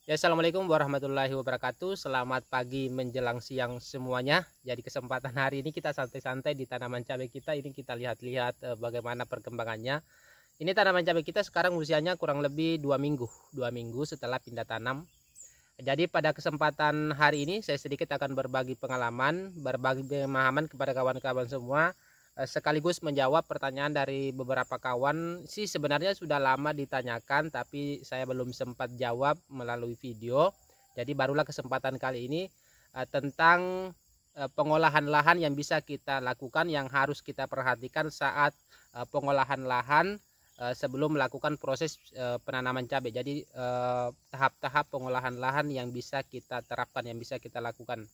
Ya, assalamualaikum warahmatullahi wabarakatuh. Selamat pagi menjelang siang semuanya. Jadi kesempatan hari ini kita santai-santai di tanaman cabai kita. Ini kita lihat-lihat bagaimana perkembangannya. Ini tanaman cabai kita sekarang usianya kurang lebih 2 minggu. 2 minggu setelah pindah tanam. Jadi pada kesempatan hari ini saya sedikit akan berbagi pengalaman, berbagi pemahaman kepada kawan-kawan semua, sekaligus menjawab pertanyaan dari beberapa kawan. Sih sebenarnya sudah lama ditanyakan tapi saya belum sempat jawab melalui video. Jadi barulah kesempatan kali ini tentang pengolahan lahan yang bisa kita lakukan, yang harus kita perhatikan saat pengolahan lahan sebelum melakukan proses penanaman cabai. Jadi tahap-tahap pengolahan lahan yang bisa kita terapkan, yang bisa kita lakukan.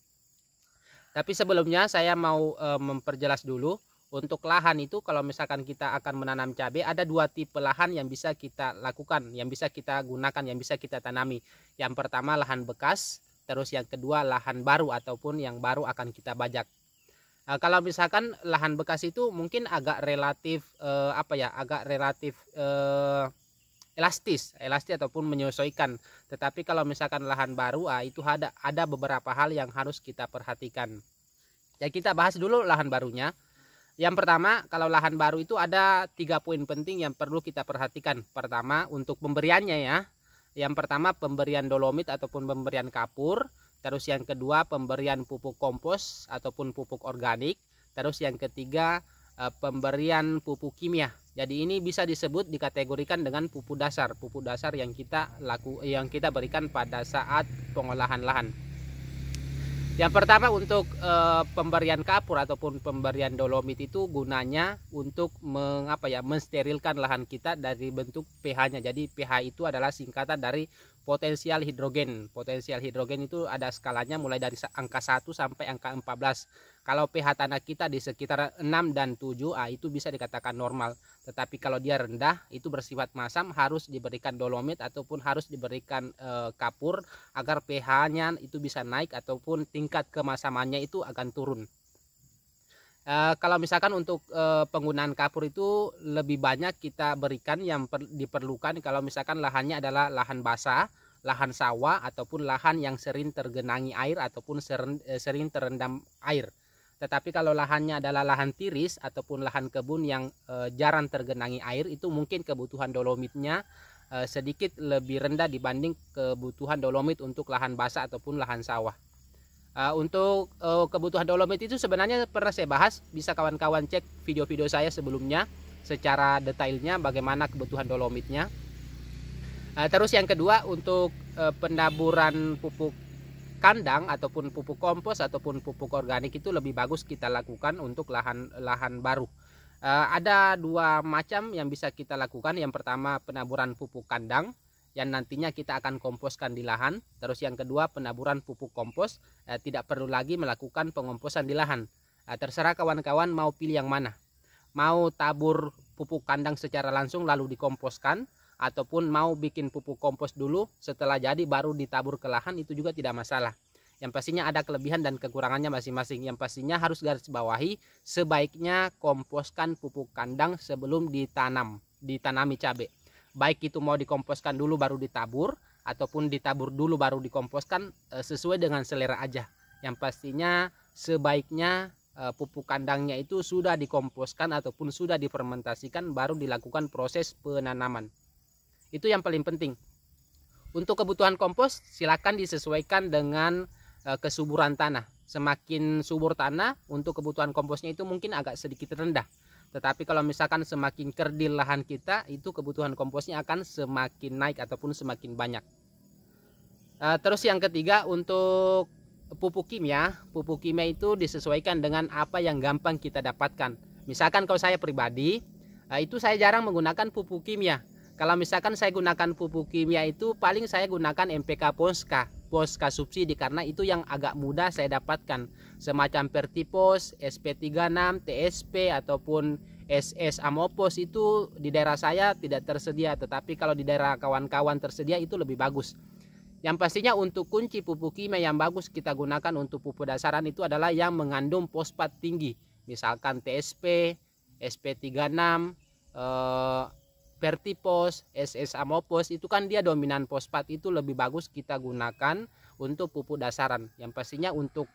Tapi sebelumnya saya mau memperjelas dulu. Untuk lahan itu kalau misalkan kita akan menanam cabai, ada dua tipe lahan yang bisa kita lakukan, yang bisa kita gunakan, yang bisa kita tanami. Yang pertama lahan bekas, terus yang kedua lahan baru ataupun yang baru akan kita bajak. Kalau misalkan lahan bekas itu mungkin agak relatif agak relatif elastis ataupun menyesuaikan. Tetapi kalau misalkan lahan baru, itu ada beberapa hal yang harus kita perhatikan. Ya, kita bahas dulu lahan barunya. Yang pertama, kalau lahan baru itu ada 3 poin penting yang perlu kita perhatikan. Pertama, untuk pemberiannya ya. Yang pertama, pemberian dolomit ataupun pemberian kapur. Terus yang kedua, pemberian pupuk kompos ataupun pupuk organik. Terus yang ketiga, pemberian pupuk kimia. Jadi ini bisa disebut dikategorikan dengan pupuk dasar yang kita berikan pada saat pengolahan lahan. Yang pertama, untuk pemberian kapur ataupun pemberian dolomit itu gunanya untuk mensterilkan lahan kita dari bentuk pH-nya. Jadi pH itu adalah singkatan dari potensial hidrogen. Potensial hidrogen itu ada skalanya mulai dari angka 1 sampai angka 14. Kalau pH tanah kita di sekitar 6 dan 7, itu bisa dikatakan normal. Tetapi kalau dia rendah, itu bersifat masam, harus diberikan dolomit ataupun harus diberikan kapur agar pH-nya itu bisa naik ataupun tingkat kemasamannya itu akan turun. Kalau misalkan untuk penggunaan kapur itu lebih banyak kita berikan yang diperlukan kalau misalkan lahannya adalah lahan basah, lahan sawah ataupun lahan yang sering tergenangi air ataupun sering terendam air. Tetapi kalau lahannya adalah lahan tiris ataupun lahan kebun yang jarang tergenangi air, itu mungkin kebutuhan dolomitnya sedikit lebih rendah dibanding kebutuhan dolomit untuk lahan basah ataupun lahan sawah. Untuk kebutuhan dolomit itu sebenarnya pernah saya bahas, bisa kawan-kawan cek video-video saya sebelumnya secara detailnya bagaimana kebutuhan dolomitnya. Terus yang kedua, untuk pendaburan pupuk kandang ataupun pupuk kompos ataupun pupuk organik itu lebih bagus kita lakukan untuk lahan baru. Ada dua macam yang bisa kita lakukan. Yang pertama, penaburan pupuk kandang yang nantinya kita akan komposkan di lahan. Terus yang kedua, penaburan pupuk kompos, tidak perlu lagi melakukan pengomposan di lahan. Terserah kawan-kawan mau pilih yang mana. Mau tabur pupuk kandang secara langsung lalu dikomposkan, ataupun mau bikin pupuk kompos dulu setelah jadi baru ditabur ke lahan, itu juga tidak masalah. Yang pastinya ada kelebihan dan kekurangannya masing-masing. Yang pastinya harus garis bawahi, sebaiknya komposkan pupuk kandang sebelum ditanami cabai. Baik itu mau dikomposkan dulu baru ditabur ataupun ditabur dulu baru dikomposkan, sesuai dengan selera aja. Yang pastinya sebaiknya pupuk kandangnya itu sudah dikomposkan ataupun sudah difermentasikan baru dilakukan proses penanaman. Itu yang paling penting. Untuk kebutuhan kompos silakan disesuaikan dengan kesuburan tanah. Semakin subur tanah, untuk kebutuhan komposnya itu mungkin agak sedikit rendah. Tetapi kalau misalkan semakin kerdil lahan kita, itu kebutuhan komposnya akan semakin naik ataupun semakin banyak. Terus yang ketiga, untuk pupuk kimia itu disesuaikan dengan apa yang gampang kita dapatkan. Misalkan kalau saya pribadi, itu saya jarang menggunakan pupuk kimia. Kalau misalkan saya gunakan pupuk kimia itu paling saya gunakan NPK Posca subsidi, karena itu yang agak mudah saya dapatkan. Semacam Pertipos, SP36, TSP ataupun SS Amopos itu di daerah saya tidak tersedia, tetapi kalau di daerah kawan-kawan tersedia itu lebih bagus. Yang pastinya untuk kunci pupuk kimia yang bagus kita gunakan untuk pupuk dasaran itu adalah yang mengandung fosfat tinggi. Misalkan TSP, SP36, Vertipos, SS Amopos itu kan dia dominan fosfat, itu lebih bagus kita gunakan untuk pupuk dasaran. Yang pastinya untuk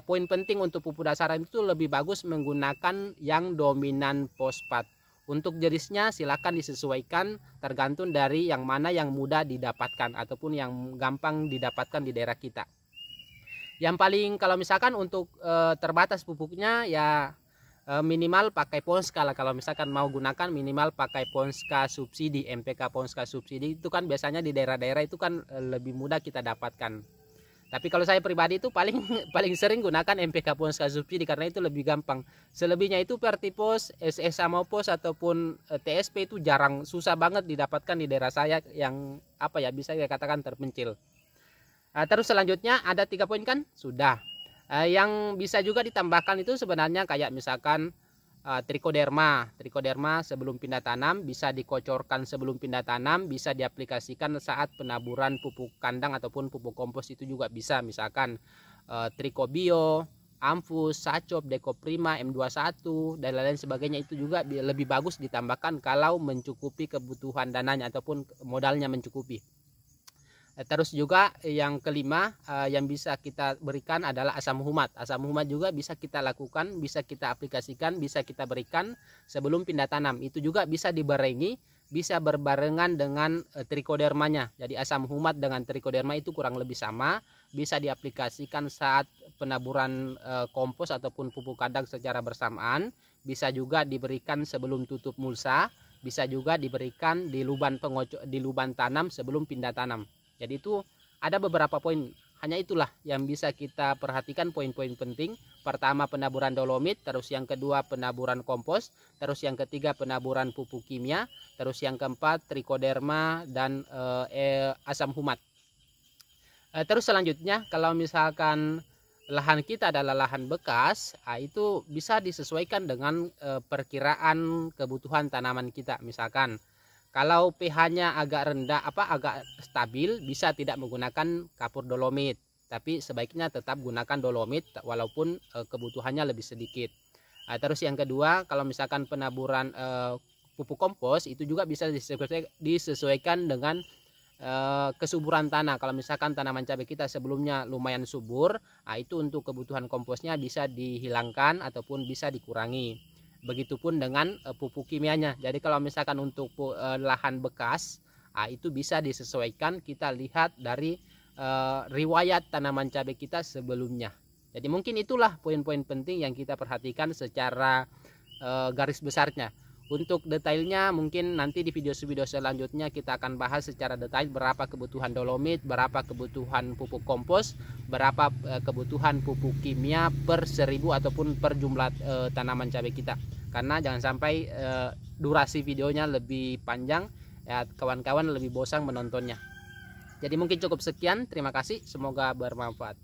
poin penting untuk pupuk dasaran itu lebih bagus menggunakan yang dominan fosfat. Untuk jenisnya silakan disesuaikan tergantung dari yang mana yang mudah didapatkan ataupun yang gampang didapatkan di daerah kita. Yang paling kalau misalkan untuk terbatas pupuknya ya minimal pakai Ponska lah. Kalau misalkan mau gunakan minimal pakai Ponska subsidi, MPK Ponska subsidi itu kan biasanya di daerah-daerah itu kan lebih mudah kita dapatkan. Tapi kalau saya pribadi itu paling sering gunakan MPK Ponska subsidi karena itu lebih gampang. Selebihnya itu Vertipos, SS Amopos ataupun TSP itu susah banget didapatkan di daerah saya yang bisa dikatakan terpencil. Terus selanjutnya ada 3 poin kan? Sudah. Yang bisa juga ditambahkan itu sebenarnya kayak misalkan Trichoderma sebelum pindah tanam, bisa dikocorkan sebelum pindah tanam, bisa diaplikasikan saat penaburan pupuk kandang ataupun pupuk kompos itu juga bisa. Misalkan Trichobio, Amfus, Sacop, Decoprima, M21 dan lain-lain sebagainya itu juga lebih bagus ditambahkan kalau mencukupi kebutuhan dananya ataupun modalnya mencukupi. Terus juga yang kelima yang bisa kita berikan adalah asam humat. Asam humat juga bisa kita lakukan, bisa kita aplikasikan, bisa kita berikan sebelum pindah tanam. Itu juga bisa dibarengi, bisa berbarengan dengan trichodermanya. Jadi asam humat dengan trichoderma itu kurang lebih sama, bisa diaplikasikan saat penaburan kompos ataupun pupuk kandang secara bersamaan. Bisa juga diberikan sebelum tutup mulsa, bisa juga diberikan di luban tanam sebelum pindah tanam. Jadi itu ada beberapa poin, hanya itulah yang bisa kita perhatikan poin-poin penting. Pertama penaburan dolomit, terus yang kedua penaburan kompos, terus yang ketiga penaburan pupuk kimia, terus yang keempat trichoderma dan asam humat. Terus selanjutnya kalau misalkan lahan kita adalah lahan bekas, itu bisa disesuaikan dengan perkiraan kebutuhan tanaman kita. Misalkan kalau pH-nya agak rendah, agak stabil, bisa tidak menggunakan kapur dolomit. Tapi sebaiknya tetap gunakan dolomit walaupun kebutuhannya lebih sedikit. Terus yang kedua, kalau misalkan penaburan pupuk kompos itu juga bisa disesuaikan dengan kesuburan tanah. Kalau misalkan tanaman cabai kita sebelumnya lumayan subur, itu untuk kebutuhan komposnya bisa dihilangkan ataupun bisa dikurangi. Begitupun dengan pupuk kimianya. Jadi kalau misalkan untuk lahan bekas, itu bisa disesuaikan, kita lihat dari riwayat tanaman cabai kita sebelumnya. Jadi mungkin itulah poin-poin penting yang kita perhatikan secara garis besarnya. Untuk detailnya mungkin nanti di video-video selanjutnya kita akan bahas secara detail berapa kebutuhan dolomit, berapa kebutuhan pupuk kompos, berapa kebutuhan pupuk kimia per 1000 ataupun per jumlah tanaman cabai kita. Karena jangan sampai durasi videonya lebih panjang, ya kawan-kawan lebih bosan menontonnya. Jadi mungkin cukup sekian, terima kasih, semoga bermanfaat.